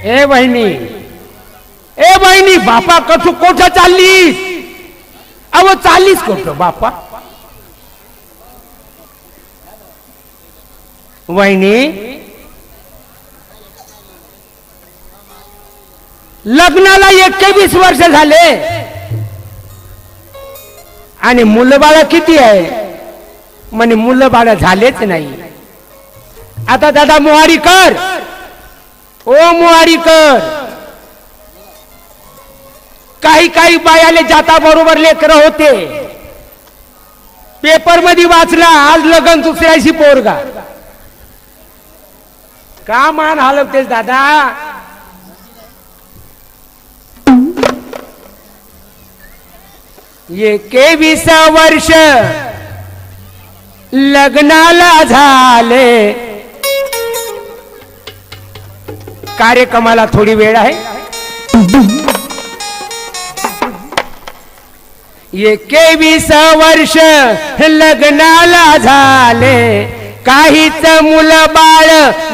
ए बहिणी बापा कठू कोठ चाललीस? अव चाललीस कोठ बापा? वहिनी लग्नाला 21 वर्ष झाले आणि मुलं बाळ किती आहे? म्हणे मुलं बाळ झालेच नाही. आता दादा मोहारी कर, ओ मोहारी कर. काही बायाले जाता बरोबर लेकर होते. पेपर मध्ये वाचला आज लगन दुसऱ्याशी पोरगा. का मान हलवतेस दादा? 21 वर्ष लग्नाला झाले. कार्यक्रमाला थोडी वेळ आहे. 21 वर्ष लग्नाला झाले, काहीच मुलं बाळ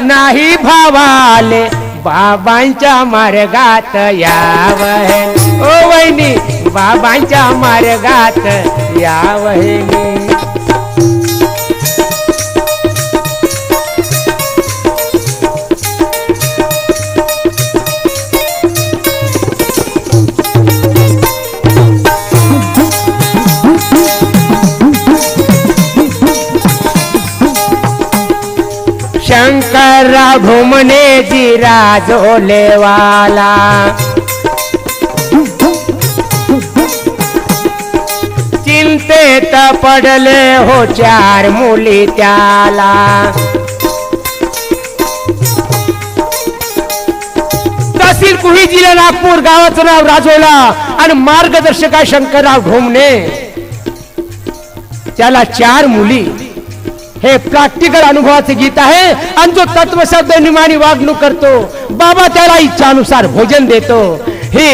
नाही भावाले. बाबांच्या मार्गात यावं ओ वहिनी, बाबांच्या मार्गात यावं. शंकरराव घुमने जी राजोलेवाला, चिंतेत पडले हो 4 मुली त्याला. तहसील कुही जिल्हा नागपूर, गावाचं नाव राजोला आणि मार्गदर्शक आहे शंकरराव घुमने. त्याला 4 मुली. हे प्रॅक्टिकल अनुभवाचे गीत आहे आणि जो तत्वशब्द निमानी वागणूक करतो बाबा त्याला इच्छानुसार भोजन देतो. हे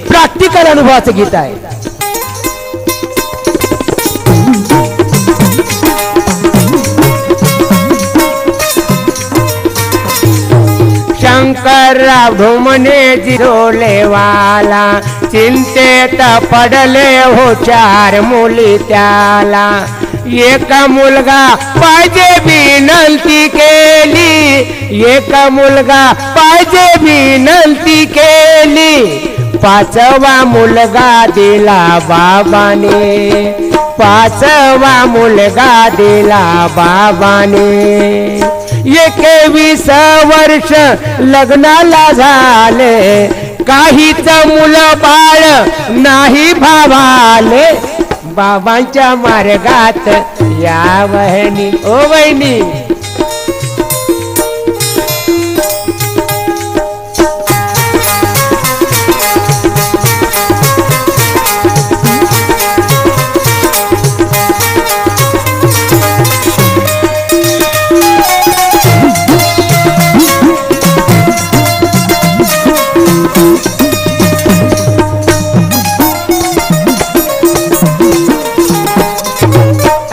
प्रॅक्टिकल अनुभवाचे गीत आहे. शंकरराव घुमने जिरोलेवाला, चिंतेत पडले हो 4 मुली त्याला. एक मुलगा पाहिजे विनंती केली, एक मुलगा पाहिजे विनंती केली. 5वा मुलगा दिला बाबाने, 5वा मुलगा दिला बाबाने. 21 वर्ष लग्नाला झाले, काहीच मुलं बाळ नाही भावाले. बाबांच्या मार्गात या वहिनी ओ वहिनी.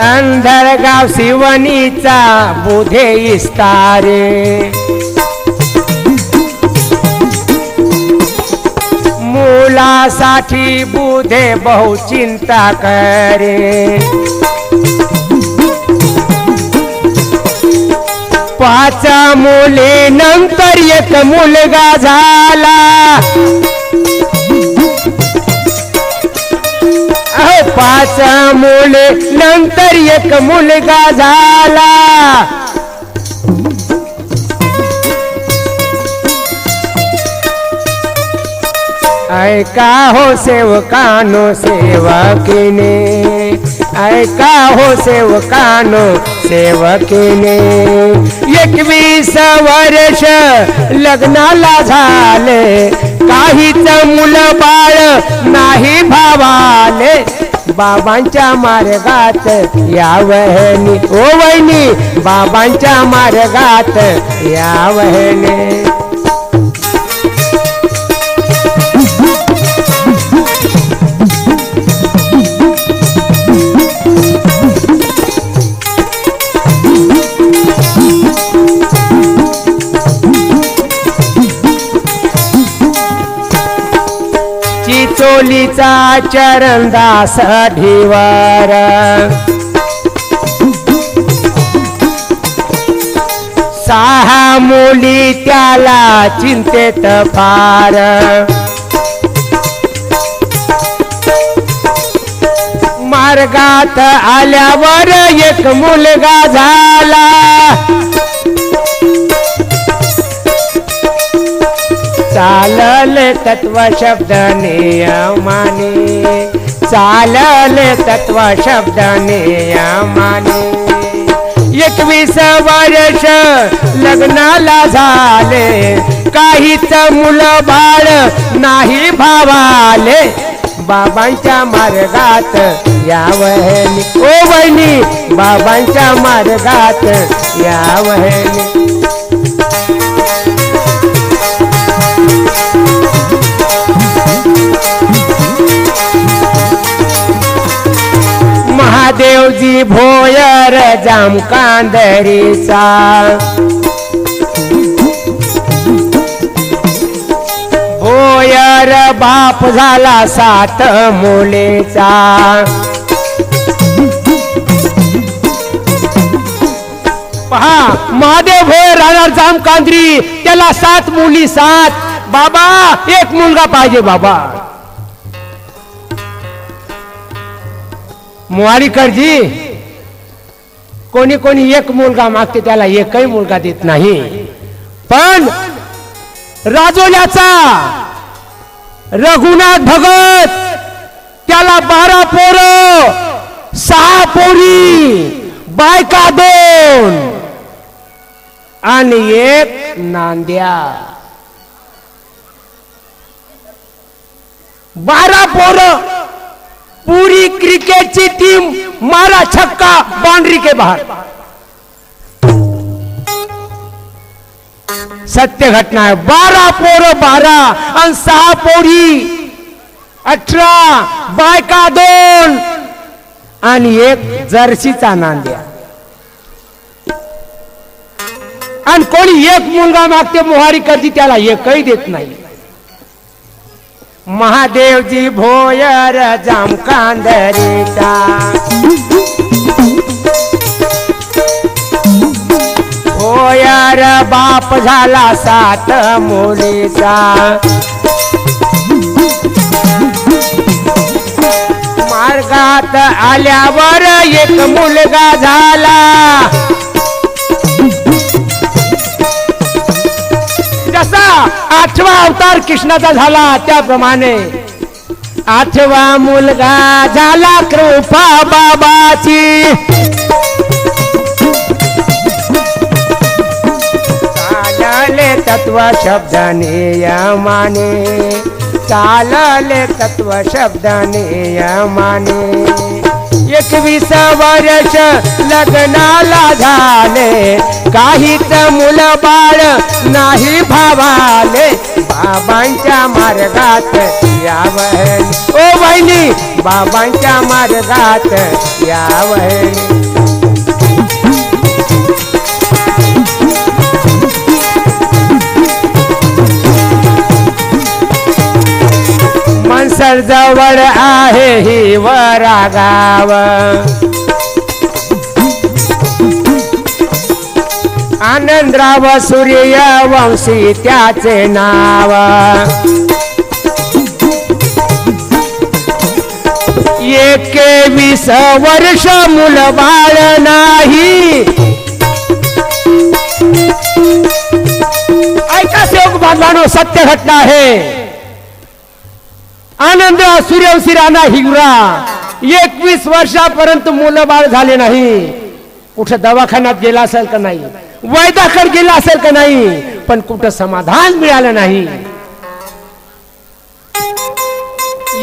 अंधरगाव शिवणीचा बुधे इस्तारे, मुलासाठी बुधे बहु चिंता करे. 5 मुली नंतर एक मुलगा झाला. 5 मुले नंतर एक मुलगा झाला. ऐका हो सेवकानो सेवकीने, ऐका हो सेवकानो सेवकीने. 21 वर्ष लग्नाला झाले, काहीच मुलं बाळ नाही भावाले. बाबांच्या मार्गात या वहिनी ओ वहिनी, बाबांच्या मार्गात या वहिनी. मुलीचा चरणदास ढीवर सहा मुली त्याला चिंतेत फार मार्गात आल्यावर एक मुलगा झाला चालले तत्व शब्द नियमाने चालले तत्व शब्द नियमाने 21 वर्ष लग्नाला झाले काहीच मुलं बाळ नाही भावाले बाबांच्या मार्गात या वहिनी ओ वहिनी बाबांच्या मार्गात या वहिनी महादेवजी भोयर जामकांदरीचा भोयर बाप झाला 7 मुलीचा पहा महादेव भोयर राहणार जामकांदरी त्याला 7 मुली 7 बाबा एक मुलगा पाहिजे बाबा मुवारीकरजी कोणी कोणी एक मुलगा मागते त्याला एकही मुलगा देत नाही पण राजोल्याचा रघुनाथ भगत त्याला 12 पोरं 6 पोरी बायका 2 आणि 1 नांद्या 12 पोरं पूरी क्रिकेटची टीम मारा छक्का बाउंड्री के बाहर सत्य घटना है 12 पोरं 12 आणि 6 पोरी 18 बायका 2 आणि 1 जर्सीचा नांद्या आणि कोणी एक मुलगा मागते मोहारी करती त्याला एकही देत नाही महादेवजी भोयर जामकांदरीचा भोयर बाप झाला 7 मुलीचा मार्गात आल्यावर एक मुलगा झाला जसा 8वा अवतार कृष्णाचा झाला त्याप्रमाणे 8वा मुलगा झाला कृपा बाबाची चालले तत्व शब्द नियमाने चालले तत्व शब्द नियमाने 21 वर्ष लग्नाला झाले काहीच मुलं बाळ नाही भावाले बाबांच्या मार्गात या वहिनी ओ वहिनी बाबांच्या मार्गात या वहिनी मनसर जवळ आहे ही वरागाव आनंदराव सूर्यवंशी त्याचे नाव 21 वर्ष मुल बाळ नाही ऐका सेवक बांधवांनो सत्य घटना आहे आनंद सूर्यवंशी राणा हिंगरा 21 वर्षापर्यंत मुलं बाळ झाले नाही कुठं दवाखान्यात गेला असेल का नाही वैद्याकडे गेला असेल का नाही पण कुठं समाधान मिळालं नाही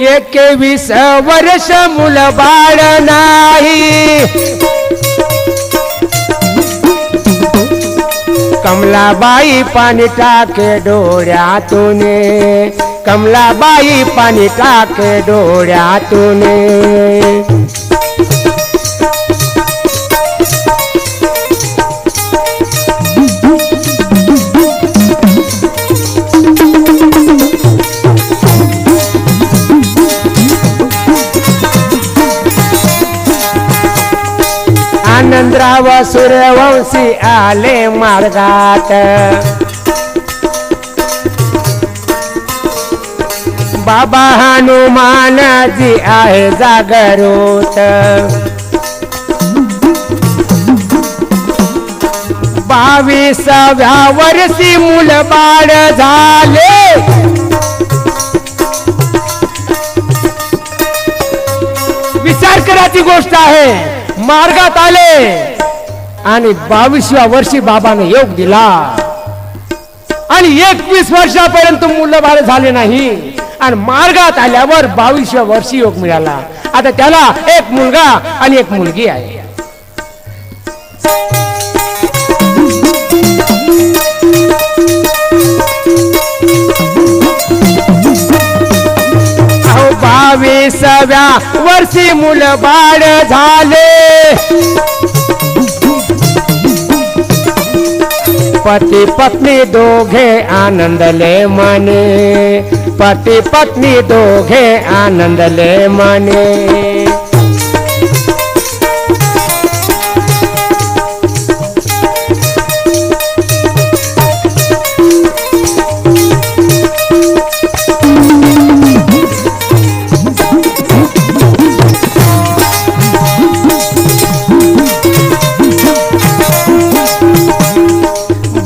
21 वर्ष मुलं बाळ नाही कमलाबाई पाणी टाके डोळ्यातून कमलाबाई पाणी टाके डोळ्यातून व सूर्यवंशी आले मार्गात बाबा हनुमानजी आहे जागृत 22व्या वर्षी मूलबाळ झाले विचार करायची गोष्ट आहे मार्गात आले आणि 22व्या वर्षी बाबाने योग दिला आणि 21 वर्षापर्यंत मूलबाळ झाले नाही आणि मार्गात आल्यावर 22व्या वर्षी योग मिळाला आता त्याला एक मुलगा आणि एक मुलगी आहे अहो 22व्या वर्षी मूलबाळ झाले पती पत्नी दोघे आनंदले मने पती पत्नी दोघे आनंदले मने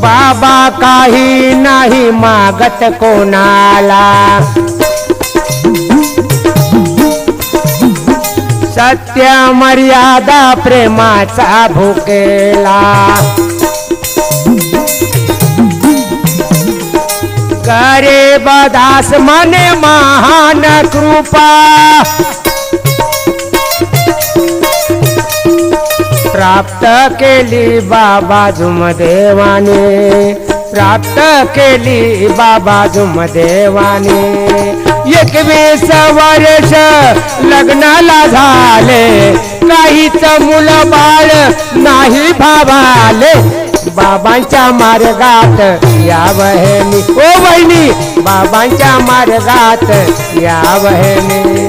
बाबा काही नाही मागत कोणाला सत्य मर्यादा प्रेमाचा भुकेला गरीब दास मने महान कृपा प्राप्त केली बाबा जुमदेवाने प्राप्त केली बाबा जुमदेवाने 21 वर्ष लग्नाला झाले काहीच मुलं बाळ नाही भावाले बाबांच्या मार्गात या बहिणी ओ बहिणी बाबांच्या मार्गात या बहिणी